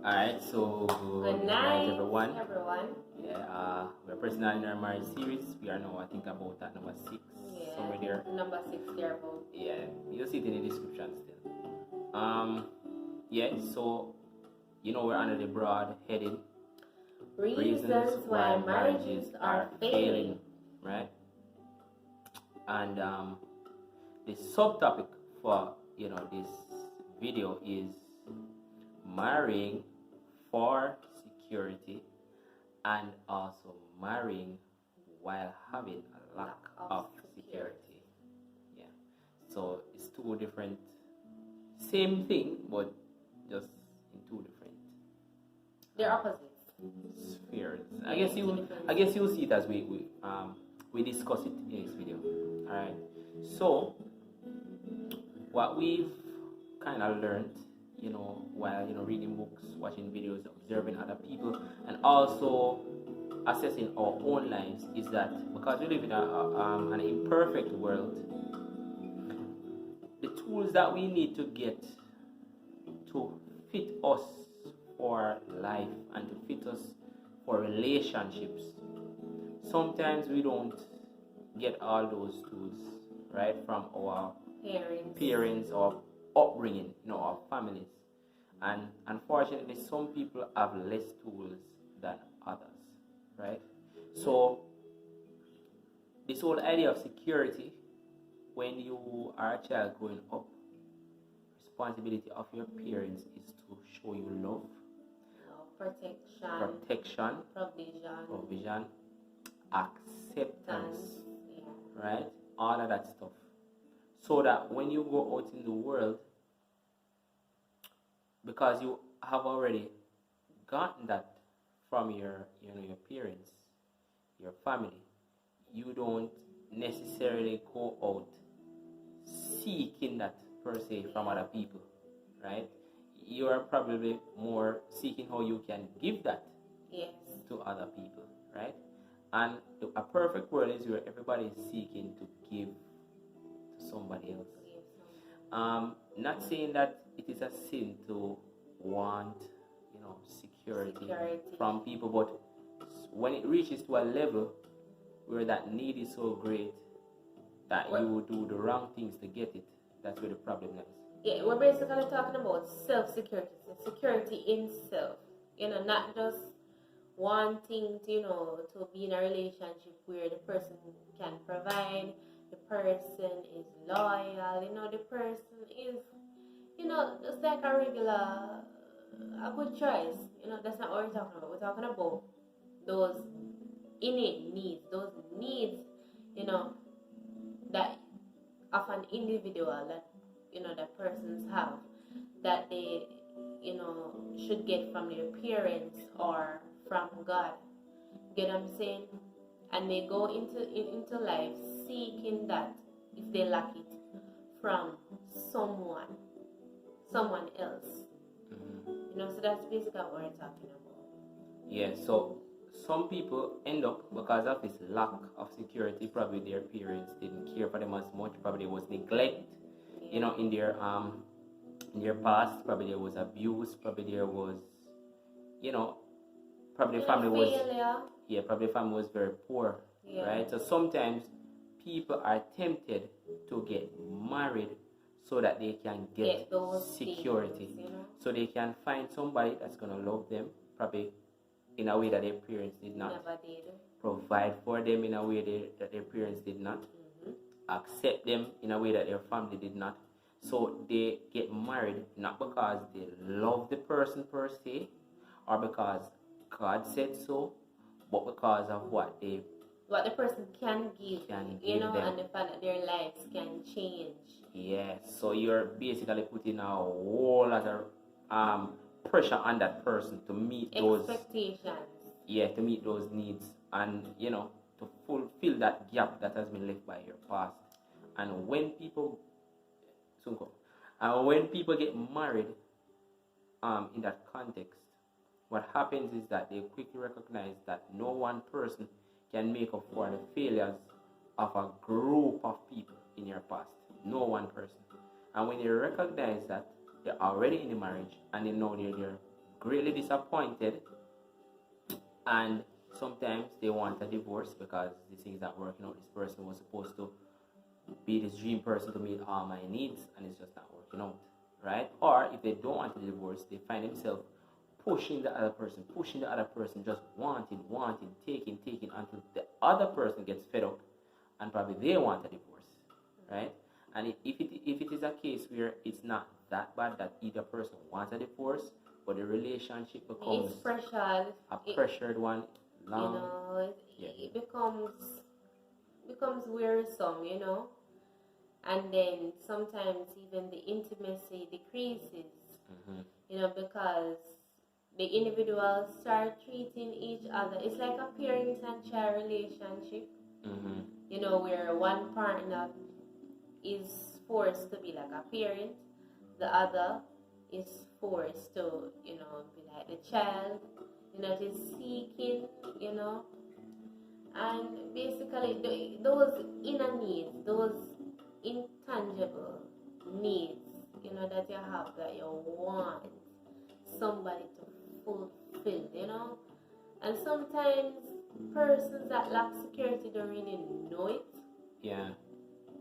Alright, so Good night, everyone. Yeah, we're pressing on in our marriage series. We are now, I think, about at number 6. Yeah, Somewhere there. number 6 there about. Yeah, you'll see it in the description still. Yeah, so, we're under the broad heading Reasons why marriages are failing. Right? And the subtopic for, this video is marrying for security and also marrying while having a lack of security. Yeah. So it's two different, same thing, but just in two different. They're opposites. Spheres. I guess you'll see it as we discuss it in this video. All right. So what we've kind of learned, while reading books, watching videos, observing other people, and also assessing our own lives, is that because we live in an imperfect world, the tools that we need to get to fit us for life and to fit us for relationships, sometimes we don't get all those tools, right, from our parents or upbringing, our families. And unfortunately, some people have less tools than others, right? So this whole idea of security, when you are a child growing up, responsibility of your parents is to show you love, protection, provision, acceptance, right? All of that stuff. So that when you go out in the world, because you have already gotten that from your parents, your family, you don't necessarily go out seeking that per se from other people, right? You are probably more seeking how you can give that to other people, right? And a perfect world is where everybody is seeking to give to somebody else. Not saying that it is a sin to want, security from people, but when it reaches to a level where that need is so great that you will do the wrong things to get it, that's where the problem lies. Yeah, we're basically talking about self-security, security in self. Not just wanting to, to be in a relationship where the person can provide, the person is loyal, the person is, just like a regular, a good choice. That's not what we're talking about. We're talking about those innate needs, that of an individual that, that persons have, that they, should get from their parents or from God. Get what I'm saying? And they go into life seeking that, if they lack it, from someone else. So that's basically what we're talking about. Yeah, so some people end up, because of this lack of security, probably their parents didn't care for them as much, probably there was neglect, in their past, probably there was abuse, probably there was, probably the family was, probably the family was very poor, right? So sometimes people are tempted to get married so that they can get security, so they can find somebody that's going to love them, probably in a way that their parents did not, provide for them in a way that their parents did not, accept them in a way that their family did not. So they get married not because they love the person per se, or because God said so, but because of what the person can give them, and the fact that their lives can change. Yes, so you're basically putting a whole lot of pressure on that person to meet those expectations. Yeah, to meet those needs, and to fulfill that gap that has been left by your past. And when people get married, in that context, what happens is that they quickly recognize that no one person can make up for the failures of a group of people in your past. No one person. And when they recognize that, they're already in a marriage and they know they're greatly disappointed, and sometimes they want a divorce because the things that working out. This person was supposed to be this dream person to meet all my needs, and it's just not working out, right? Or if they don't want a divorce, they find themselves pushing the other person, just wanting, taking, until the other person gets fed up, and probably they want a divorce, right? And if it is a case where it's not that bad that either person wants a divorce, but the relationship becomes a pressured one, long, it becomes wearisome, and then sometimes even the intimacy decreases, because the individuals start treating each other. It's like a parent and child relationship, where one partner is forced to be like a parent, the other is forced to, be like the child, is seeking, and basically those inner needs, those intangible needs, that you have, that you want somebody to fulfill, and sometimes persons that lack security don't really know it. Yeah.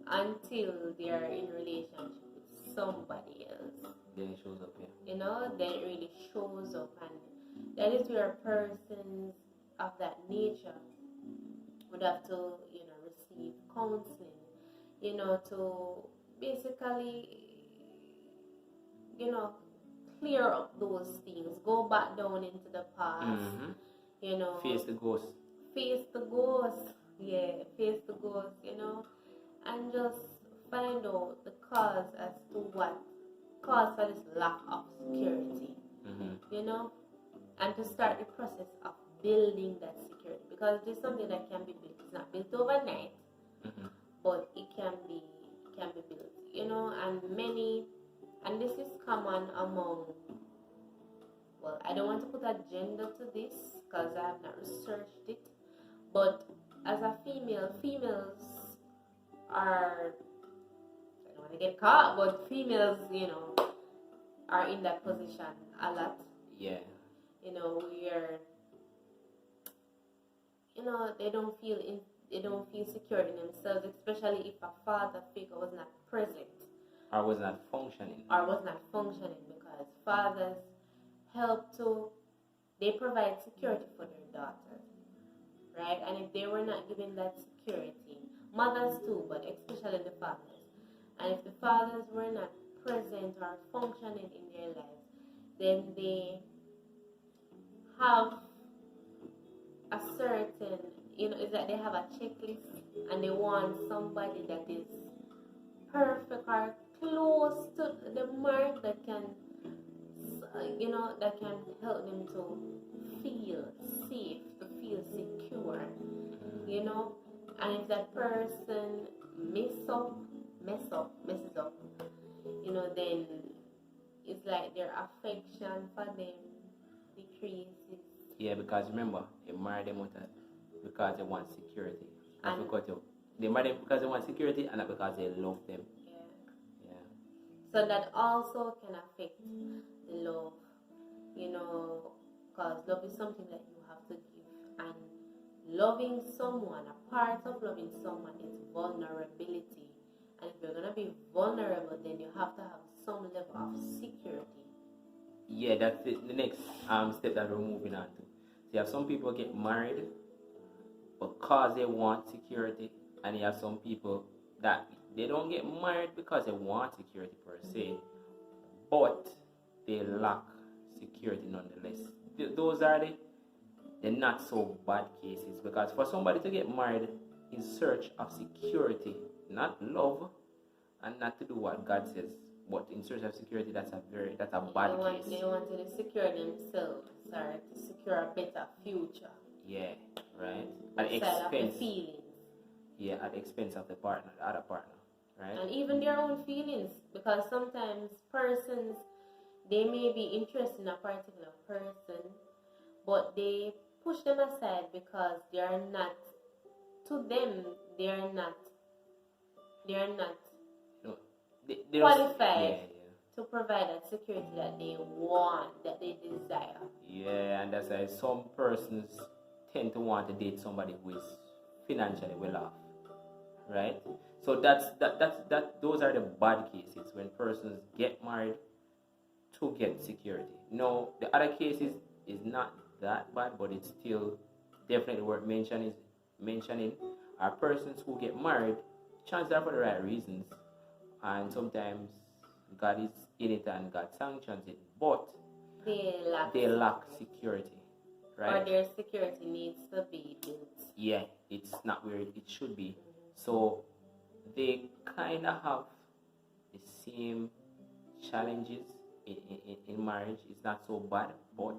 Until they are in relationship with somebody else. Then it shows up, yeah. Then it really shows up, and that is where persons of that nature would have to, receive counseling, to basically, clear up those things, go back down into the past, Face the ghost. Face the ghost, and just find out the cause as to what caused for this lack of security, and to start the process of building that security, because it's something that can be built. It's not built overnight, but it can be built, and this is common among, well, I don't want to put a gender to this because I have not researched it, but as a females are, I don't want to get caught, but females, are in that position a lot. Yeah. Where, they don't feel secure in themselves, especially if a father figure was not present. Or was not functioning. Because fathers they provide security for their daughters, right? And if they were not given that security, mothers too, but especially the fathers, and if the fathers were not present or functioning in their lives, then they have a certain, is that they have a checklist, and they want somebody that is perfect or close to the mark, that can help them to feel safe, to feel secure, and if that person messes up, then it's like their affection for them decreases. Yeah, because remember, they marry them because they want security. They marry them because they want security, and not because they love them. Yeah. So that also can affect the love, because love is something that you have to give, and loving someone, a part of loving someone is vulnerability, and if you're gonna be vulnerable, then you have to have some level of security. Yeah, that's the next step that we're moving on to. So you have some people get married because they want security, and you have some people that they don't get married because they want security per se, but they lack security nonetheless. Those are the not so bad cases, because for somebody to get married in search of security, not love, and not to do what God says, but in search of security, that's a bad case. They want to secure themselves, or to secure a better future. Yeah, right. At expense. Feelings. Yeah, at the expense of the other partner, right? And even their own feelings, because sometimes persons, they may be interested in a particular person, but they push them aside because they are not qualified to provide that security that they want, that they desire. and that's why some persons tend to want to date somebody who is financially well off, right? So those are the bad cases when persons get married to get security. No, the other cases is not that bad, but it's still definitely worth mentioning are persons who get married, chances are for the right reasons, and sometimes God is in it and God sanctions it, but they lack security, right? Or their security needs to be built. Yeah, it's not where it should be. So they kind of have the same challenges in marriage. It's not so bad, but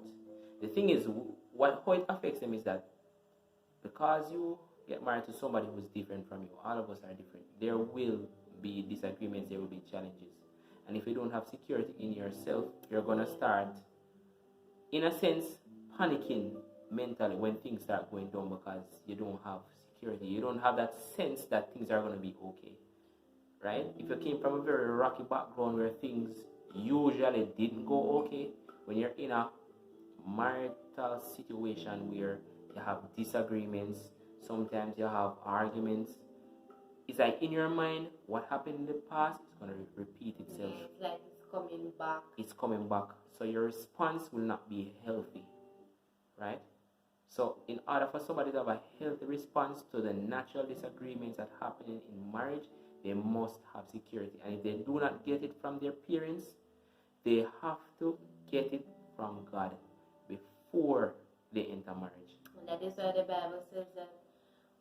the thing is, how it affects them is that because you get married to somebody who's different from you, all of us are different. There will be disagreements, there will be challenges, and if you don't have security in yourself, you're gonna start, in a sense, panicking mentally when things start going down because you don't have security. You don't have that sense that things are gonna be okay, right? If you came from a very rocky background where things usually didn't go okay, when you're in a marital situation where you have disagreements, sometimes you have arguments, it's like in your mind, what happened in the past is going to repeat itself. Yeah, it's like it's coming back. It's coming back. So your response will not be healthy, right? So in order for somebody to have a healthy response to the natural disagreements that happen in marriage, they must have security. And if they do not get it from their parents, they have to get it from God before they enter marriage. And that is why the Bible says that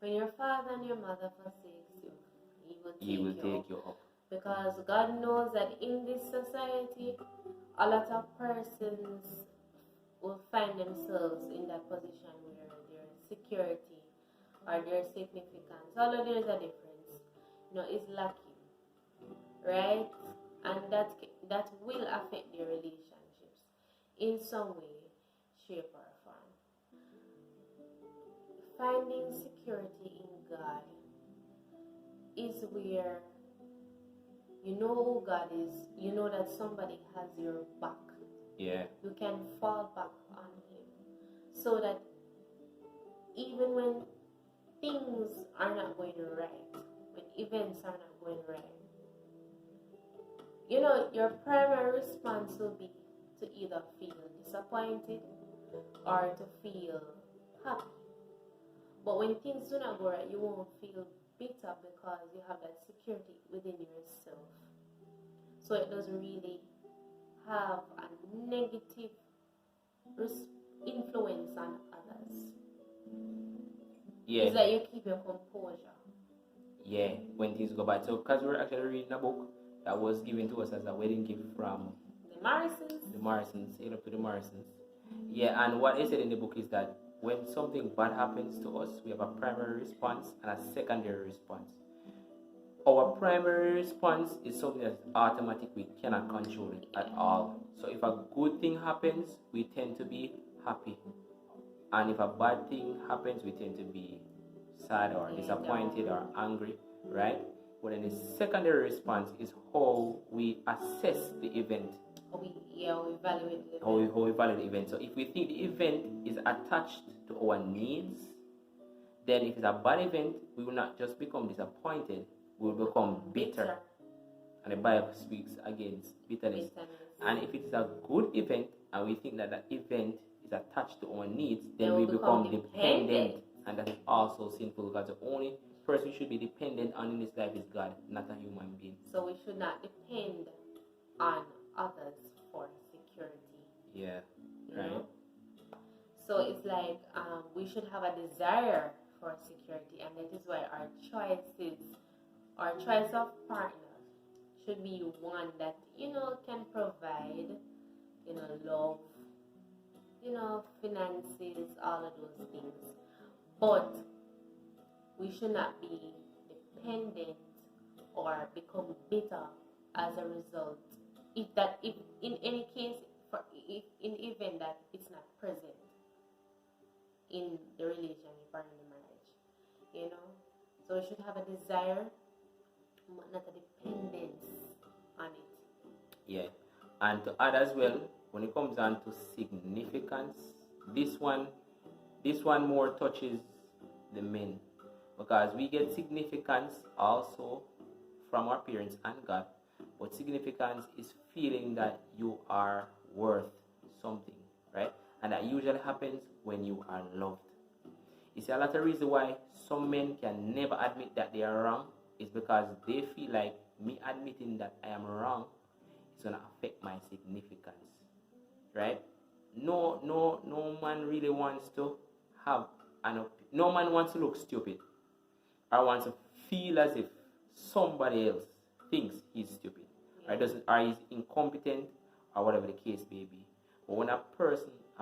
when your father and your mother forsakes you, he will take you up. Because God knows that in this society, a lot of persons will find themselves in that position where their security or their significance, although there's a difference, is lacking, right? And that will affect their relationships in some way, shape, or form. Finding security in God is where you know who God is, you know that somebody has your back. Yeah. You can fall back on Him. So that even when things are not going right, when events are not going right, your primary response will be to either feel disappointed or to feel happy. But when things do not go right, you won't feel bitter because you have that security within yourself. So it doesn't really have a negative influence on others. Yeah. It's like you keep your composure. Yeah, when things go bad. So, because we're actually reading a book that was given to us as a wedding gift from the Morrisons. The Morrisons, up to the Morrisons. Yeah, and what they said in the book is that when something bad happens to us, we have a primary response and a secondary response. Our primary response is something that's automatic, we cannot control it at all. So if a good thing happens, we tend to be happy. And if a bad thing happens, we tend to be sad or disappointed or angry, right? But then the secondary response is how we assess the event. How we evaluate the event. How we evaluate the event. So if we think the event is attached to our needs, then if it's a bad event, we will not just become disappointed, we will become bitter. And the Bible speaks against bitterness. And if it is a good event and we think that event is attached to our needs, then we become dependent. And that is also sinful because the only person we should be dependent on in this life is God, not a human being. So we should not depend on others for security. Yeah, right. So it's like we should have a desire for security, and that is why our choice of partner should be one that can provide love, finances, all of those things. But we should not be dependent or become bitter as a result. If in any case, if in the event that it's not present in the relationship or in the marriage, so we should have a desire, but not a dependence on it. Yeah, and to add as well, when it comes down to significance, this one more touches the men, because we get significance also from our parents and God. But significance is feeling that you are worth something, right? And that usually happens when you are loved. You see, a lot of reason why some men can never admit that they are wrong is because they feel like me admitting that I am wrong is gonna affect my significance, right? No man really wants to have no man wants to look stupid or wants to feel as if somebody else thinks he's stupid, or doesn't, or he's incompetent, or whatever the case may be. But when a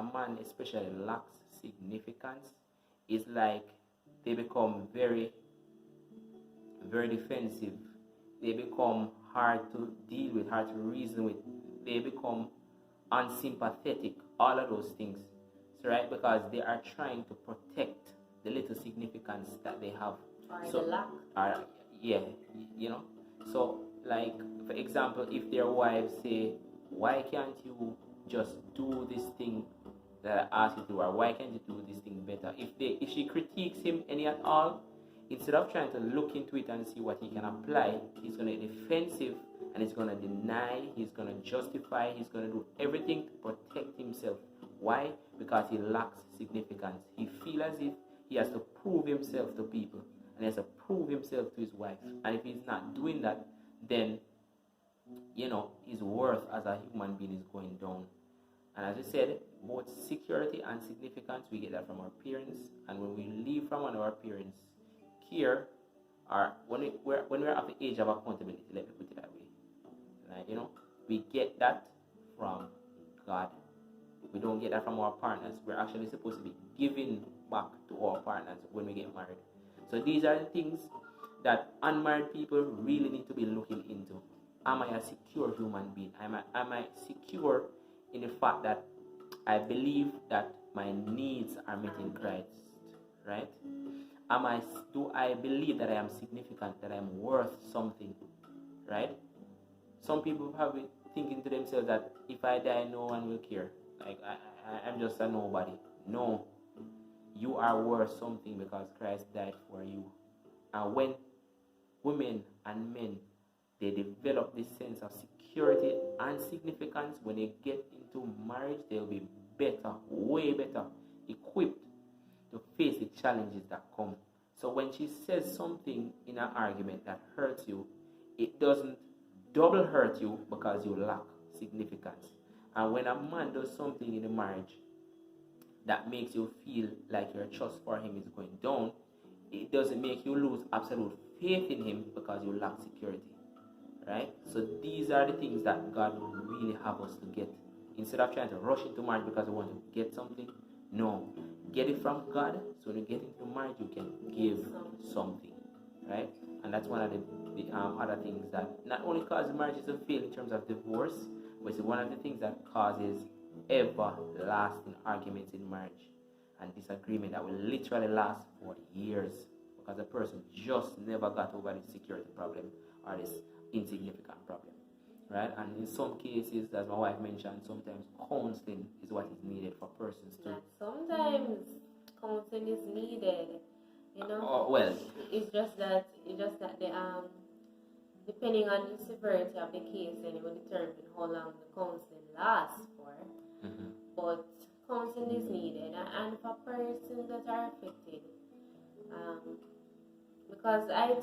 man especially, lacks significance, it's like they become very, very defensive. They become hard to deal with, hard to reason with. They become unsympathetic, all of those things. So, right, because they are trying to protect the little significance that they have. Or the lack. Yeah, you know. So, like, for example, if their wives say, why can't you just do this thing that I asked you to do, or why can't you do this thing better? If she critiques him any at all, instead of trying to look into it and see what he can apply, he's going to get defensive, and he's going to deny, he's going to justify, he's going to do everything to protect himself. Why? Because he lacks significance. He feels as if he has to prove himself to people, and he has to prove himself to his wife. And if he's not doing that, then, his worth as a human being is going down. And as we said, both security and significance, we get that from our parents. And when we leave from one of our parents, care, or when we're at the age of accountability, let me put it that way. Like, we get that from God. We don't get that from our partners. We're actually supposed to be giving back to our partners when we get married. So these are the things that unmarried people really need to be looking into. Am I a secure human being? Am I secure in the fact that I believe that my needs are met in Christ, right? Do I believe that I am significant, that I am worth something, right? Some people probably thinking to themselves that if I die, no one will care. Like, I'm just a nobody. No, you are worth something because Christ died for you. And when women and men, they develop this sense of security and significance, when they get into marriage, they'll be better, way better equipped to face the challenges that come. So when she says something in an argument that hurts you, it doesn't double hurt you because you lack significance. And when a man does something in a marriage that makes you feel like your trust for him is going down, it doesn't make you lose absolute faith in him because you lack security, right? So these are the things that God would really have us to get. Instead of trying to rush into marriage because we want to get something, no, get it from God. So when you get into marriage, you can give something, right? And that's one of the other things that not only causes marriages to fail in terms of divorce, but it's one of the things that causes everlasting arguments in marriage and disagreement that will literally last for years because the person just never got over this security problem or this insignificant problem, right? And in some cases, as my wife mentioned, sometimes counseling is what is needed for persons to. Sometimes counseling is needed, Oh, well, it's just that the depending on the severity of the case, then it will determine how long the counseling lasts for. Mm-hmm. But counseling is needed, and for persons that are affected, because I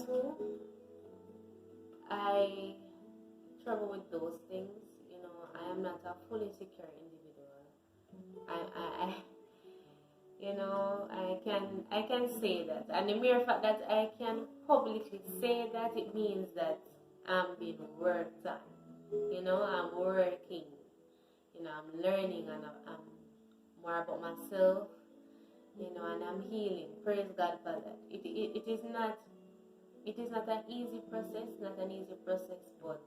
struggle with those things. I am not a fully secure individual. I can say that, and the mere fact that I can publicly say that, it means that I'm being worked on. I'm working. I'm learning, and I'm more about myself. And I'm healing. Praise God for that. It is not an easy process, but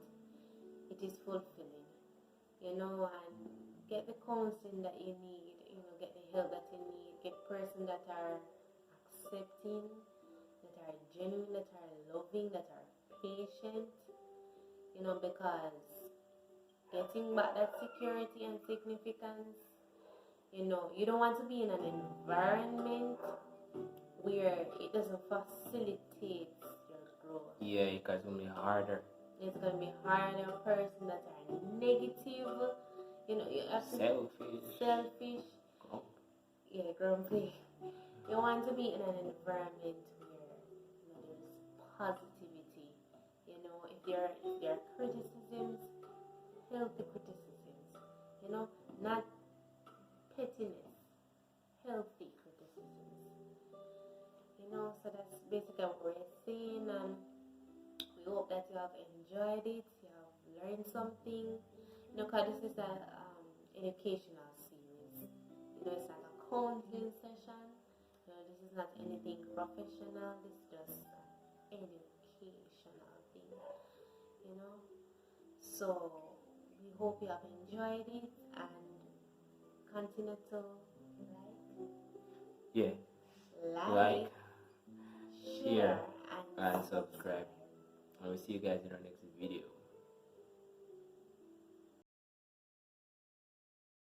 it is fulfilling. And get the counseling that you need. Get the help that you need. Get persons that are accepting, that are genuine, that are loving, that are patient. Because getting back that security and significance, You don't want to be in an environment where it doesn't facilitate your growth. Yeah, because it's gonna be harder. It's gonna be harder. Person that are negative, you have to selfish, grumpy. You want to be in an environment where there's positivity. If there are criticisms, healthy criticisms. Not pettiness, healthy criticisms. So that's basically what we're saying, and we hope that you have enjoyed it, you have learned something. Because this is an educational series. It's not a counseling session. This is not anything professional. This is just an educational thing. So we hope you have enjoyed it and continue to like, share, and subscribe. I will see you guys in our next video.